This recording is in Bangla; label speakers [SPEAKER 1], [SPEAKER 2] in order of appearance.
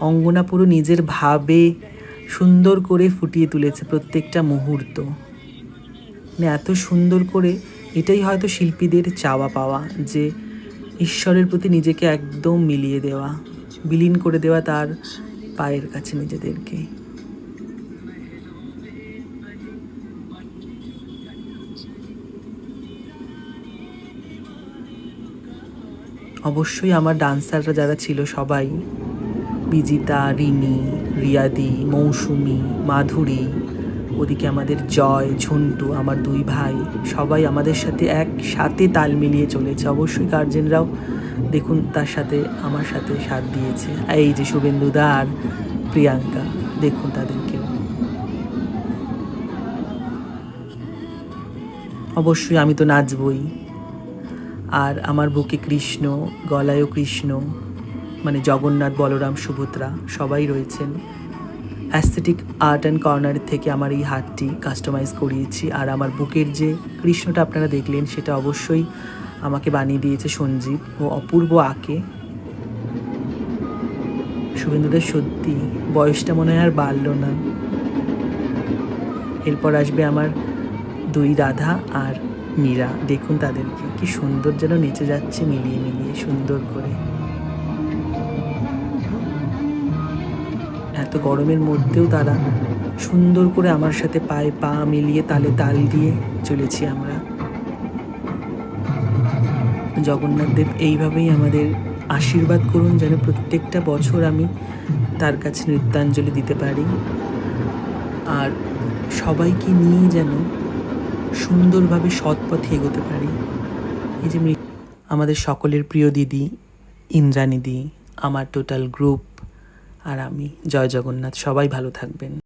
[SPEAKER 1] অঙ্গনা পুরো নিজের ভাবে সুন্দর করে ফুটিয়ে তুলেছে প্রত্যেকটা মুহূর্ত। মানে এত সুন্দর করে, এটাই হয়তো শিল্পীদের চাওয়া পাওয়া, যে ঈশ্বরের প্রতি নিজেকে একদম মিলিয়ে দেওয়া, বিলীন করে দেওয়া তার পায়ের কাছে নিজেদেরকে। অবশ্যই আমার ডান্সাররা যারা ছিল সবাই, বিজিতা, রিনি, রিয়াদি, মৌসুমি, মাধুরী, ওদিকে আমাদের জয়, ঝন্টু, আমার দুই ভাই, সবাই আমাদের সাথে একসাথে তাল মিলিয়ে চলেছে। অবশ্যই গার্জেনরাও দেখুন তার সাথে আমার সাথে সাথ দিয়েছে। এই যে শুভেন্দুদা আর প্রিয়াঙ্কা, দেখুন তাদেরকেও। অবশ্যই আমি তো নাচবই। আর আমার বুকে কৃষ্ণ, গলায়ও কৃষ্ণ, মানে জগন্নাথ, বলরাম, সুভদ্রা সবাই রয়েছেন। অ্যাস্থেটিক আর্ট অ্যান্ড কর্নার থেকে আমার এই হারটি কাস্টমাইজ করিয়েছি। আর আমার বুকের যে কৃষ্ণটা আপনারা দেখলেন, সেটা অবশ্যই আমাকে বানিয়ে দিয়েছে সঞ্জীব ও অপূর্ব আঁকে। শুভেন্দুদের সত্যি বয়সটা মনে হয় আর বাড়ল না। এরপর আসবে আমার দুই রাধা আর মীরা, দেখুন তাদেরকে কি সুন্দর যেন নেচে যাচ্ছে মিলিয়ে মিলিয়ে সুন্দর করে। এত গরমের মধ্যেও তারা সুন্দর করে আমার সাথে পায়ে পা মিলিয়ে তালে তাল দিয়ে চলেছি আমরা। জগন্নাথ দেব এইভাবেই আমাদের আশীর্বাদ করুন, যেন প্রত্যেকটা বছর আমি তার কাছে নৃত্যাঞ্জলি দিতে পারি, আর সবাইকে নিয়ে যেন সুন্দরভাবে সৎ পথে এগোতে পারি। এই যে আমাদের সকলের প্রিয় দিদি ইন্দ্রাণী দি, আমার টোটাল গ্রুপ, আর আমি, জয় জগন্নাথ, সবাই ভালো থাকবেন।